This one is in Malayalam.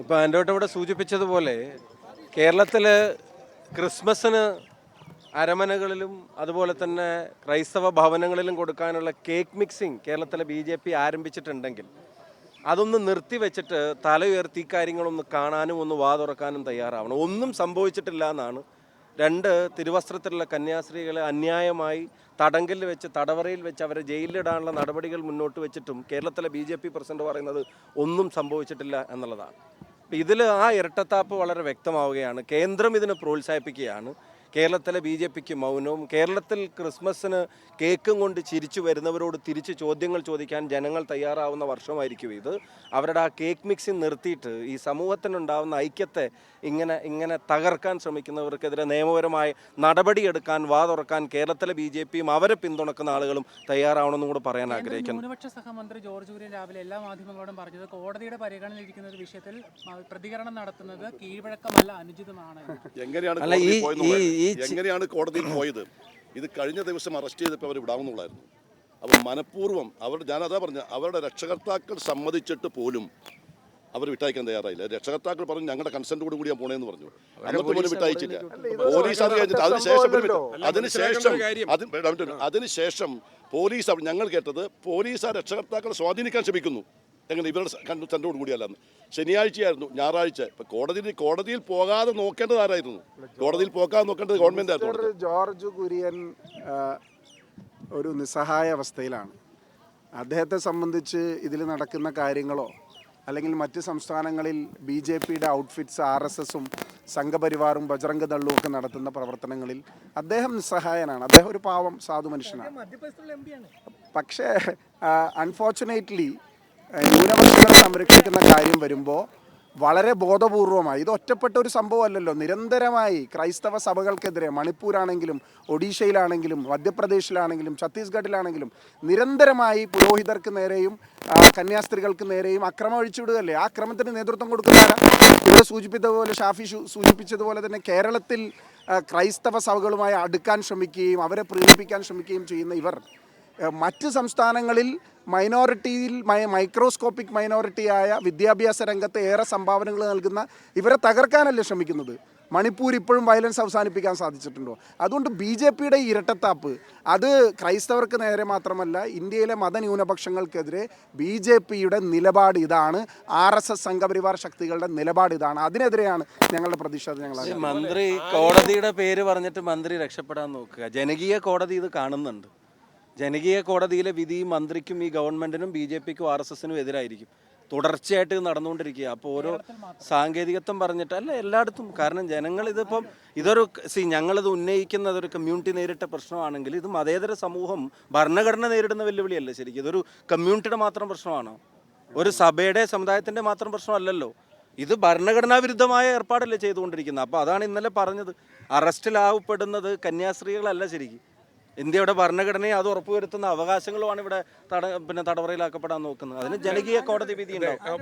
ഇപ്പോൾ ആൻഡ്രോട്ട് ഇവിടെ സൂചിപ്പിച്ചതുപോലെ കേരളത്തിൽ ക്രിസ്മസിന് അരമനകളിലും അതുപോലെ തന്നെ ക്രൈസ്തവ ഭവനങ്ങളിലും കൊടുക്കാനുള്ള കേക്ക് മിക്സിംഗ് കേരളത്തിലെ BJP ആരംഭിച്ചിട്ടുണ്ടെങ്കിൽ അതൊന്ന് നിർത്തിവെച്ചിട്ട് തല ഉയർത്തി കാര്യങ്ങളൊന്ന് കാണാനും ഒന്ന് വാ തുറക്കാനും തയ്യാറാവണം. ഒന്നും സംഭവിച്ചിട്ടില്ല എന്നാണ് രണ്ട് തിരുവസ്ത്രത്തിലുള്ള കന്യാസ്ത്രീകളെ അന്യായമായി തടങ്കലിൽ വെച്ച് തടവറയിൽ വെച്ച് അവരെ ജയിലിലിടാനുള്ള നടപടികൾ മുന്നോട്ട് വെച്ചിട്ടും കേരളത്തിലെ BJP പ്രസിഡന്റ് പറയുന്നത് ഒന്നും സംഭവിച്ചിട്ടില്ല എന്നുള്ളതാണ്. ഇതിൽ ആ ഇരട്ടത്താപ്പ് വളരെ വ്യക്തമാവുകയാണ്. കേന്ദ്രം ഇതിനെ പ്രോത്സാഹിപ്പിക്കുകയാണ്. കേരളത്തിലെ BJPക്ക് മൗനവും. കേരളത്തിൽ ക്രിസ്മസിന് കേക്കും കൊണ്ട് ചിരിച്ചു വരുന്നവരോട് തിരിച്ച് ചോദ്യങ്ങൾ ചോദിക്കാൻ ജനങ്ങൾ തയ്യാറാവുന്ന വർഷമായിരിക്കും ഇത്. അവരുടെ ആ കേക്ക് മിക്സിങ് നിർത്തിയിട്ട് ഈ സമൂഹത്തിനുണ്ടാകുന്ന ഐക്യത്തെ ഇങ്ങനെ തകർക്കാൻ ശ്രമിക്കുന്നവർക്കെതിരെ നിയമപരമായ നടപടിയെടുക്കാൻ വാ തുറക്കാൻ കേരളത്തിലെ BJPയും അവരെ പിന്തുണക്കുന്ന ആളുകളും തയ്യാറാവണമെന്നും കൂടെ പറയാൻ ആഗ്രഹിക്കുന്നു. ന്യൂനപക്ഷ സഹമന്ത്രി ജോർജ് കുര്യൻ രാവിലെ എല്ലാ മാധ്യമങ്ങളോടും പറഞ്ഞത് കോടതിയുടെ പരിഗണനയിലിരിക്കുന്ന ഒരു വിഷയത്തിൽ പ്രതികരണം നടത്തുന്നത് കീഴ്വഴക്കമല്ല, അനുചിതമാണ്. എങ്ങനെയാണ് കോടതിയിൽ പോയത്? ഇത് കഴിഞ്ഞ ദിവസം അറസ്റ്റ് ചെയ്തപ്പോൾ അവർ വിടാവുന്നുള്ളായിരുന്നു. അവർ മനഃപൂർവ്വം ഞാനതാ പറഞ്ഞ അവരുടെ രക്ഷകർത്താക്കൾ സമ്മതിച്ചിട്ട് പോലും അവർ വിട്ടയക്കാൻ തയ്യാറായില്ല. രക്ഷകർത്താക്കൾ പറഞ്ഞു ഞങ്ങളുടെ കൺസെന്റോട് കൂടി ഞാൻ പോണേന്ന് പറഞ്ഞു. അന്നത്തെ പോലും വിട്ടയച്ചില്ല. പോലീസ് അത് കഴിഞ്ഞിട്ട് അതിനുശേഷം പോലീസ് ഞങ്ങൾ കേട്ടത് പോലീസ് ആ രക്ഷകർത്താക്കളെ സ്വാധീനിക്കാൻ ശ്രമിക്കുന്നു. എങ്ങനെ ഇവരുടെ കൺസെന്റോട് കൂടിയല്ലാന്ന്. ശനിയാഴ്ചയായിരുന്നു, ഞായറാഴ്ച. ഇപ്പൊ കോടതിയിൽ പോകാതെ നോക്കേണ്ടത് ആരായിരുന്നു? കോടതിയിൽ പോകാതെ നോക്കേണ്ടത് ഗവൺമെന്റ് ആയിരുന്നു. ജോർജ് കുര്യൻ ഒരു നിസ്സഹായ അവസ്ഥയിലാണ്. അദ്ദേഹത്തെ സംബന്ധിച്ച് ഇതിൽ നടക്കുന്ന കാര്യങ്ങളോ അല്ലെങ്കിൽ മറ്റ് സംസ്ഥാനങ്ങളിൽ BJPയുടെ ഔട്ട്ഫിറ്റ്സ് RSSും സംഘപരിവാറും ബജറംഗ് ദളും ഒക്കെ നടത്തുന്ന പ്രവർത്തനങ്ങളിൽ അദ്ദേഹം നിസ്സഹായനാണ്. അദ്ദേഹം ഒരു പാവം സാധു മനുഷ്യനാണ്. പക്ഷേ അൺഫോർച്ചുനേറ്റ്ലി ന്യൂനപക്ഷങ്ങളെ സംരക്ഷിക്കുന്ന കാര്യം വരുമ്പോൾ വളരെ ബോധപൂർവമായി, ഇത് ഒറ്റപ്പെട്ട ഒരു സംഭവമല്ലല്ലോ, നിരന്തരമായി ക്രൈസ്തവ സഭകൾക്കെതിരെ മണിപ്പൂരാണെങ്കിലും ഒഡീഷയിലാണെങ്കിലും മധ്യപ്രദേശിലാണെങ്കിലും ഛത്തീസ്ഗഡിലാണെങ്കിലും നിരന്തരമായി പുരോഹിതർക്ക് നേരെയും കന്യാസ്ത്രീകൾക്ക് നേരെയും അക്രമം അഴിച്ചുവിടുകയല്ലേ. ആ അക്രമത്തിന് നേതൃത്വം കൊടുക്കുന്നവരാ ഇവിടെ സൂചിപ്പിച്ചതുപോലെ, ഷാഫി സൂചിപ്പിച്ചതുപോലെ തന്നെ കേരളത്തിൽ ക്രൈസ്തവ സഭകളുമായി അടുക്കാൻ ശ്രമിക്കുകയും അവരെ പ്രീണിപ്പിക്കാൻ ശ്രമിക്കുകയും ചെയ്യുന്ന ഇവർ മറ്റ് സംസ്ഥാനങ്ങളിൽ മൈക്രോസ്കോപ്പിക് മൈനോറിറ്റിയായ വിദ്യാഭ്യാസ രംഗത്ത് ഏറെ സംഭാവനകൾ നൽകുന്ന ഇവരെ തകർക്കാനല്ലേ ശ്രമിക്കുന്നത്. മണിപ്പൂർ ഇപ്പോഴും വയലൻസ് അവസാനിപ്പിക്കാൻ സാധിച്ചിട്ടുണ്ടോ? അതുകൊണ്ട് BJPയുടെ ഇരട്ടത്താപ്പ് അത് ക്രൈസ്തവർക്ക് നേരെ മാത്രമല്ല, ഇന്ത്യയിലെ മതന്യൂനപക്ഷങ്ങൾക്കെതിരെ BJPയുടെ നിലപാട് ഇതാണ്. RSS സംഘപരിവാർ ശക്തികളുടെ നിലപാട് ഇതാണ്. അതിനെതിരെയാണ് ഞങ്ങളുടെ പ്രതിഷേധം. മന്ത്രി കോടതിയുടെ പേര് പറഞ്ഞിട്ട് മന്ത്രി രക്ഷപ്പെടാൻ നോക്കുക. ജനകീയ കോടതി ഇത് കാണുന്നുണ്ട്. ജനകീയ കോടതിയിലെ വിധി മന്ത്രിക്കും ഈ ഗവൺമെന്റിനും BJPക്കും RSSനും എതിരായിരിക്കും. തുടർച്ചയായിട്ട് നടന്നുകൊണ്ടിരിക്കുക. അപ്പോൾ ഓരോ സാങ്കേതികത്വം പറഞ്ഞിട്ടല്ല എല്ലായിടത്തും. കാരണം ജനങ്ങൾ ഇതിപ്പം ഞങ്ങളിത് ഉന്നയിക്കുന്നത് ഒരു കമ്മ്യൂണിറ്റി നേരിട്ട പ്രശ്നമാണെങ്കിൽ ഇത് മതേതര സമൂഹം ഭരണഘടന നേരിടുന്ന വെല്ലുവിളിയല്ല. ശരിക്കും ഇതൊരു കമ്മ്യൂണിറ്റിയുടെ മാത്രം പ്രശ്നമാണോ? ഒരു സഭയുടെ സമുദായത്തിൻ്റെ മാത്രം പ്രശ്നമല്ലല്ലോ. ഇത് ഭരണഘടനാ വിരുദ്ധമായ ഏർപ്പാടല്ലേ ചെയ്തുകൊണ്ടിരിക്കുന്നത്. അപ്പോൾ അതാണ് ഇന്നലെ പറഞ്ഞത്. അറസ്റ്റിലാവപ്പെടുന്നത് കന്യാസ്ത്രീകളല്ല. ശരിക്കും ഇന്ത്യയുടെ ഭരണഘടനയെ അത് ഉറപ്പുവരുത്തുന്ന അവകാശങ്ങളുമാണ് ഇവിടെ തടവറയിലാക്കപ്പെടാൻ നോക്കുന്നത്. അതിന് ജനകീയ കോടതി വിധി ഉണ്ടാവും.